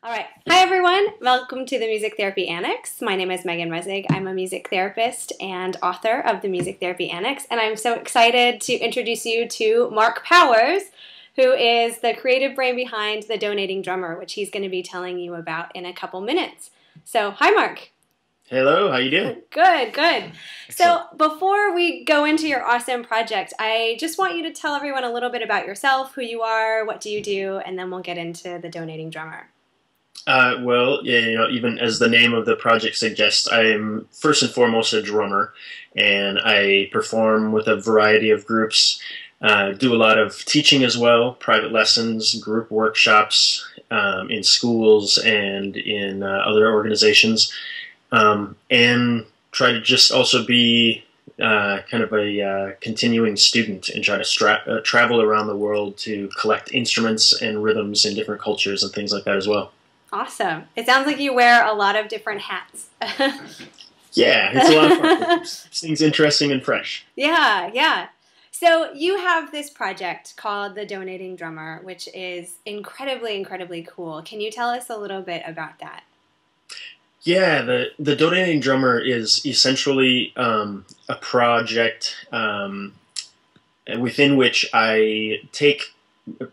All right. Hi, everyone. Welcome to the Music Therapy Annex. My name is Megan Resig. I'm a music therapist and author of the Music Therapy Annex, and I'm so excited to introduce you to Mark Powers, who is the creative brain behind The Donating Drummer, which he's going to be telling you about in a couple minutes. So, hi, Mark. Hello, how you doing? Good, good. Excellent. So before we go into your awesome project, I just want you to tell everyone a little bit about yourself, who you are, what do you do, and then we'll get into The Donating Drummer. Well, yeah, even as the name of the project suggests, I'm first and foremost a drummer, and I perform with a variety of groups. Do a lot of teaching as well, private lessons, group workshops in schools and in other organizations, and try to just also be kind of a continuing student and try to travel around the world to collect instruments and rhythms in different cultures and things like that as well. Awesome. It sounds like you wear a lot of different hats. Yeah, it's a lot of fun. It keeps things interesting and fresh. Yeah, yeah. So you have this project called The Donating Drummer, which is incredibly, incredibly cool. Can you tell us a little bit about that? Yeah, the Donating Drummer is essentially a project within which I take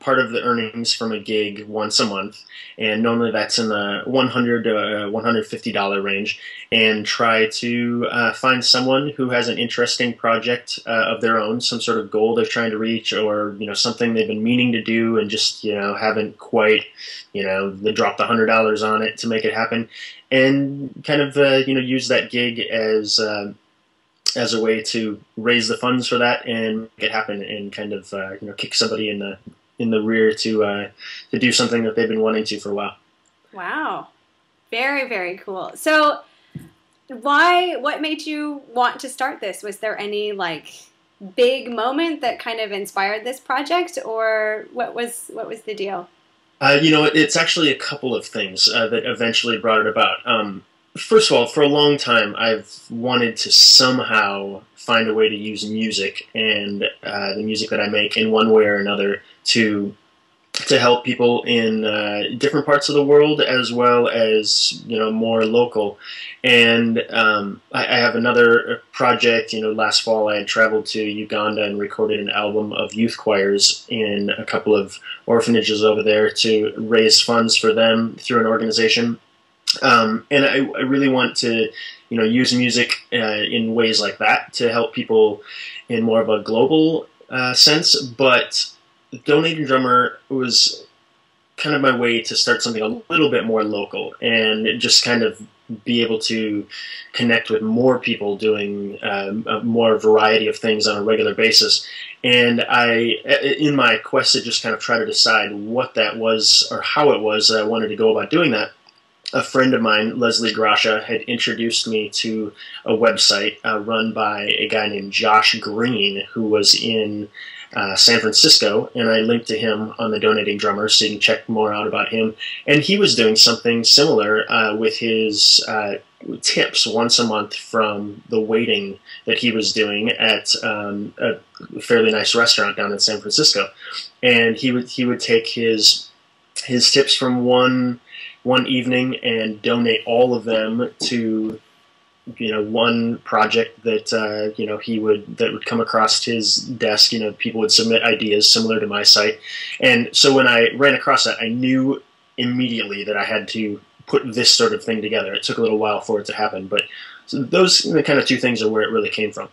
part of the earnings from a gig once a month, and normally that's in the $100 to $150 range, and try to find someone who has an interesting project of their own, some sort of goal they're trying to reach, or something they've been meaning to do and just haven't quite they dropped $100 on it to make it happen, and kind of use that gig as a way to raise the funds for that and make it happen, and kind of kick somebody in the rear to do something that they've been wanting to for a while. Wow. Very, very cool. So what made you want to start this? Was there any big moment that kind of inspired this project, or what was the deal? It's actually a couple of things that eventually brought it about. First of all, for a long time, I've wanted to somehow find a way to use music and the music that I make in one way or another to help people in different parts of the world, as well as more local. And I have another project. Last fall I had traveled to Uganda and recorded an album of youth choirs in a couple of orphanages over there to raise funds for them through an organization. And I really want to, use music in ways like that to help people in more of a global sense. But Donating Drummer was kind of my way to start something a little bit more local and just kind of be able to connect with more people doing a more variety of things on a regular basis. And in my quest to just kind of try to decide what that was or how it was that I wanted to go about doing that, a friend of mine, Leslie Grasha, had introduced me to a website run by a guy named Josh Green, who was in San Francisco, and I linked to him on the Donating Drummer so you can check more out about him. And he was doing something similar with his tips once a month from the waiting that he was doing at a fairly nice restaurant down in San Francisco. And he would take his tips from one evening and donate all of them to one project that that would come across his desk. People would submit ideas similar to my site, and so when I ran across that, I knew immediately that I had to put this sort of thing together. It took a little while for it to happen, but so those kind of two things are where it really came from.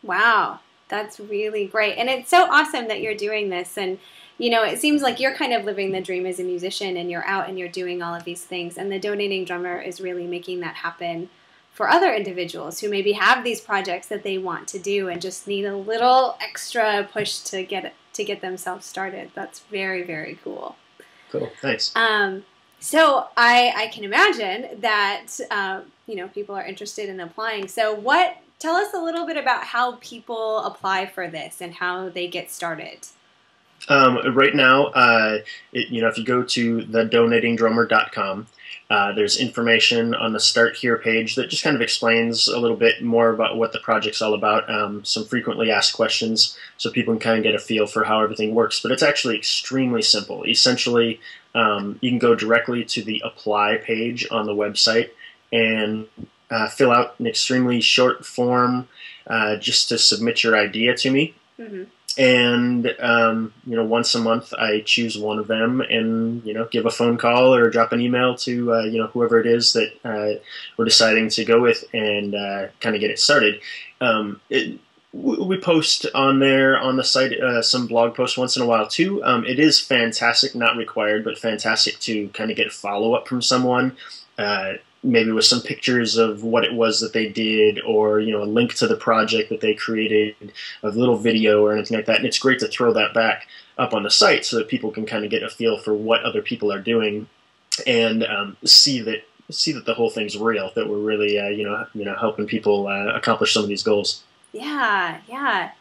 Wow, that's really great. And it's so awesome that you're doing this. And, it seems like you're kind of living the dream as a musician, and you're out and you're doing all of these things. And the Donating Drummer is really making that happen for other individuals who maybe have these projects that they want to do and just need a little extra push to get themselves started. That's very, very cool. Cool, thanks. So I can imagine that people are interested in applying. So tell us a little bit about how people apply for this and how they get started. Right now, if you go to thedonatingdrummer.com, there's information on the Start Here page that just kind of explains a little bit more about what the project's all about, some frequently asked questions so people can kind of get a feel for how everything works. But it's actually extremely simple. Essentially, you can go directly to the Apply page on the website and fill out an extremely short form just to submit your idea to me. Mm-hmm. And, once a month I choose one of them and, give a phone call or drop an email to, whoever it is that we're deciding to go with and kind of get it started. We post on there on the site some blog posts once in a while too. It is fantastic, not required, but fantastic to kind of get follow-up from someone. Maybe with some pictures of what it was that they did, or a link to the project that they created, a little video or anything like that. And it's great to throw that back up on the site so that people can kind of get a feel for what other people are doing and see that the whole thing's real. That we're really helping people accomplish some of these goals. Yeah, yeah.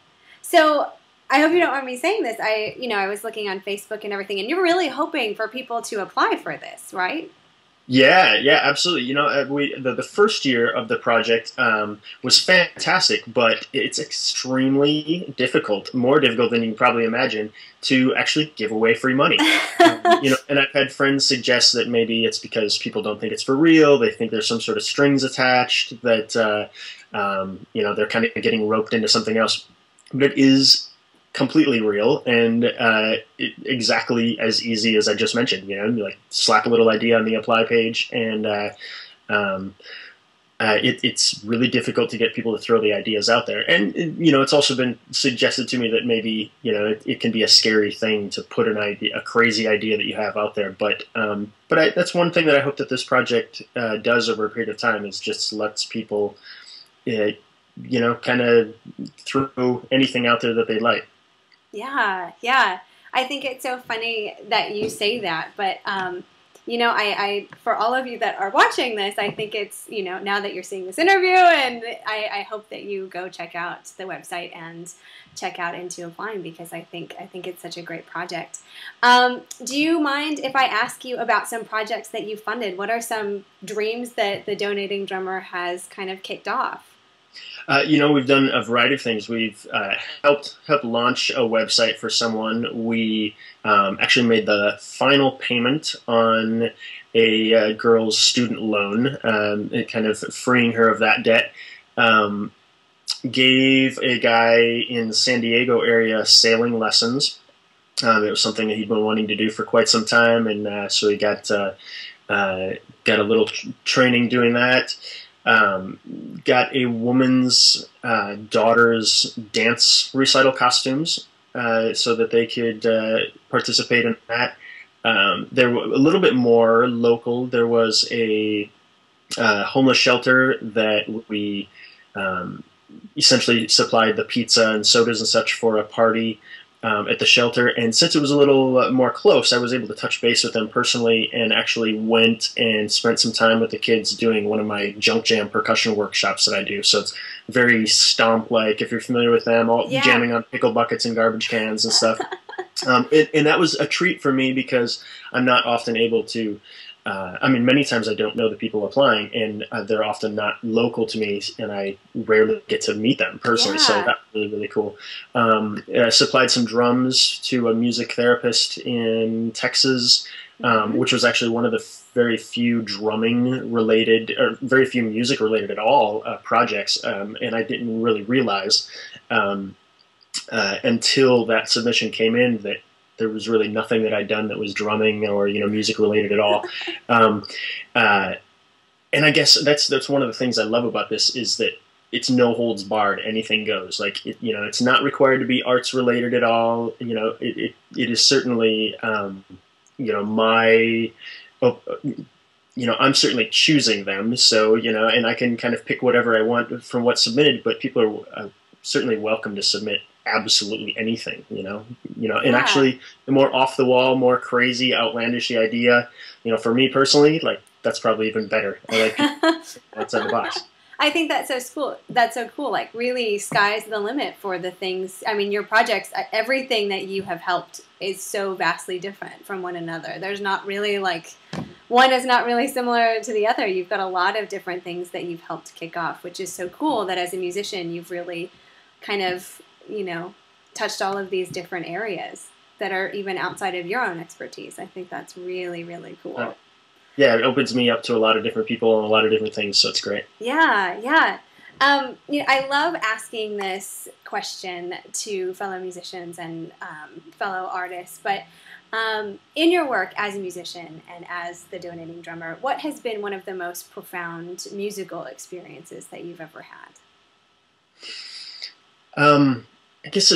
So I hope you don't mind me saying this. I was looking on Facebook and everything, and you're really hoping for people to apply for this, right? Yeah, absolutely. The first year of the project was fantastic, but it's extremely difficult, more difficult than you can probably imagine, to actually give away free money. And I've had friends suggest that maybe it's because people don't think it's for real. They think there's some sort of strings attached, that they're kind of getting roped into something else. But it is completely real and exactly as easy as I just mentioned. You like slap a little idea on the Apply page, and it's really difficult to get people to throw the ideas out there. And it's also been suggested to me that maybe it can be a scary thing to put a crazy idea that you have out there. But that's one thing that I hope that this project does over a period of time, is just lets people kind of throw anything out there that they like. Yeah. I think it's so funny that you say that, but I for all of you that are watching this, I think it's now that you're seeing this interview, and I hope that you go check out the website and check out into applying, because I think it's such a great project. Do you mind if I ask you about some projects that you funded? What are some dreams that the Donating Drummer has kind of kicked off? We've done a variety of things. We've helped launch a website for someone. We actually made the final payment on a girl's student loan, kind of freeing her of that debt. Gave a guy in the San Diego area sailing lessons. It was something that he'd been wanting to do for quite some time, and so he got a little training doing that. Got a woman's daughter's dance recital costumes so that they could participate in that. There were a little bit more local. There was a homeless shelter that we essentially supplied the pizza and sodas and such for a party at the shelter. And since it was a little more close, I was able to touch base with them personally and actually went and spent some time with the kids doing one of my junk jam percussion workshops that I do. So it's very Stomp-like, if you're familiar with them, all jamming on pickle buckets and garbage cans and stuff. And that was a treat for me, because I'm not often able to many times I don't know the people applying, and they're often not local to me, and I rarely get to meet them personally, so that's really, really cool. Supplied some drums to a music therapist in Texas, which was actually one of the very few drumming-related, or very few music-related at all, projects, and I didn't really realize until that submission came in that there was really nothing that I'd done that was drumming or music related at all. And I guess that's one of the things I love about this, is that it's no holds barred. Anything goes. Like it's not required to be arts related at all. It is certainly my. I'm certainly choosing them. So and I can kind of pick whatever I want from what's submitted. But people are certainly welcome to submit absolutely anything, and actually the more off the wall, more crazy, outlandish the idea, for me personally, like that's probably even better. I like outside the box. I think that's so cool. That's so cool. Like, really, sky's the limit for the things. I mean, your projects, everything that you have helped is so vastly different from one another. There's not really like one is not really similar to the other. You've got a lot of different things that you've helped kick off, which is so cool that as a musician, you've really kind of, touched all of these different areas that are even outside of your own expertise. I think that's really, really cool. Yeah, it opens me up to a lot of different people and a lot of different things, so it's great. Yeah, yeah. I love asking this question to fellow musicians and fellow artists, but in your work as a musician and as the donating drummer, what has been one of the most profound musical experiences that you've ever had? I guess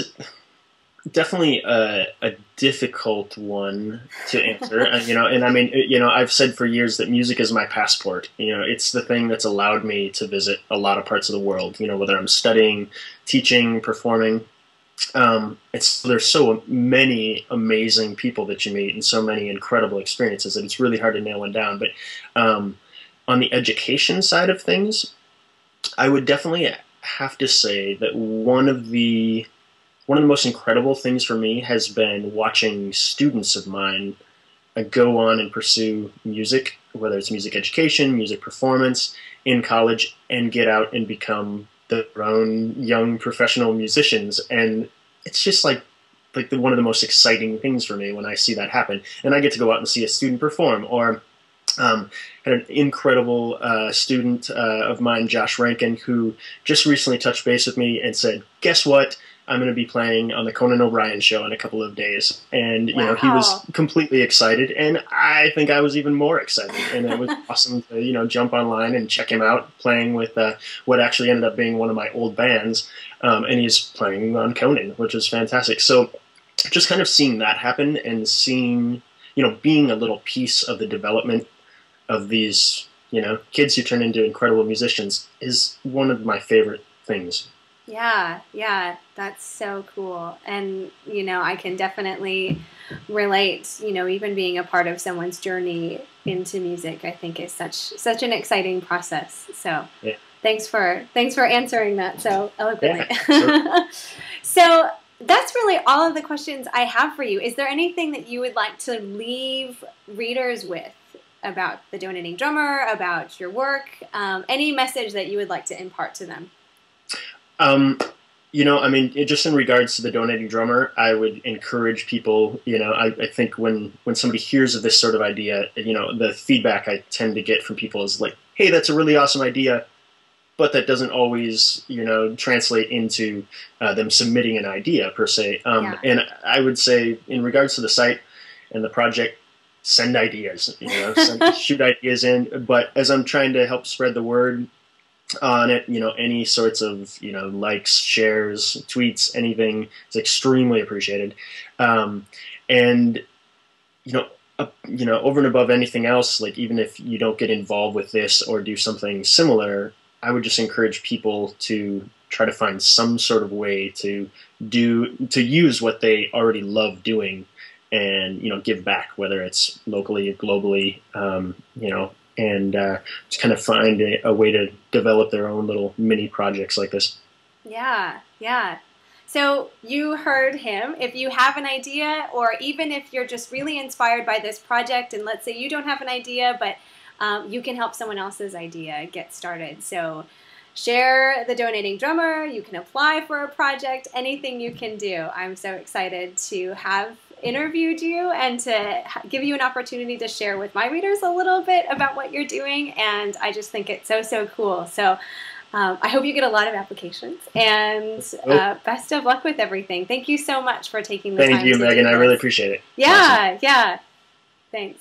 definitely a difficult one to answer. And I mean, I've said for years that music is my passport. It's the thing that's allowed me to visit a lot of parts of the world. Whether I'm studying, teaching, performing. There's so many amazing people that you meet and so many incredible experiences that it's really hard to nail one down. But on the education side of things, I would definitely have to say that one of the most incredible things for me has been watching students of mine go on and pursue music, whether it's music education, music performance in college, and get out and become their own young professional musicians. And it's just like one of the most exciting things for me when I see that happen. And I get to go out and see a student perform, or had an incredible student of mine, Josh Rankin, who just recently touched base with me and said, guess what? I'm going to be playing on the Conan O'Brien show in a couple of days. And, Wow. He was completely excited. And I think I was even more excited. And it was awesome to, jump online and check him out playing with what actually ended up being one of my old bands. And he's playing on Conan, which is fantastic. So just kind of seeing that happen and seeing, being a little piece of the development of these, kids who turn into incredible musicians is one of my favorite things. Yeah, that's so cool. And, I can definitely relate, even being a part of someone's journey into music, I think is such an exciting process. So yeah. Thanks for answering that so eloquently. Yeah, sure. So that's really all of the questions I have for you. Is there anything that you would like to leave readers with about the Donating Drummer, about your work, any message that you would like to impart to them? Just in regards to the Donating Drummer, I would encourage people, I think when somebody hears of this sort of idea, the feedback I tend to get from people is like, hey, that's a really awesome idea, but that doesn't always, translate into them submitting an idea per se. And I would say in regards to the site and the project, send ideas, shoot ideas in. But as I'm trying to help spread the word on it, any sorts of, likes, shares, tweets, anything is extremely appreciated. And over and above anything else, like even if you don't get involved with this or do something similar, I would just encourage people to try to find some sort of way to use what they already love doing and, give back, whether it's locally, globally, and just kind of find a way to develop their own little mini projects like this. Yeah. So you heard him. If you have an idea, or even if you're just really inspired by this project, and let's say you don't have an idea, but you can help someone else's idea get started. So share the Donating Drummer. You can apply for a project, anything you can do. I'm so excited to have interviewed you and to give you an opportunity to share with my readers a little bit about what you're doing, and I just think it's so cool. So I hope you get a lot of applications, and best of luck with everything. Thank you so much for taking the time. Thank you, Megan. I really appreciate it. Yeah, awesome. Yeah. Thanks.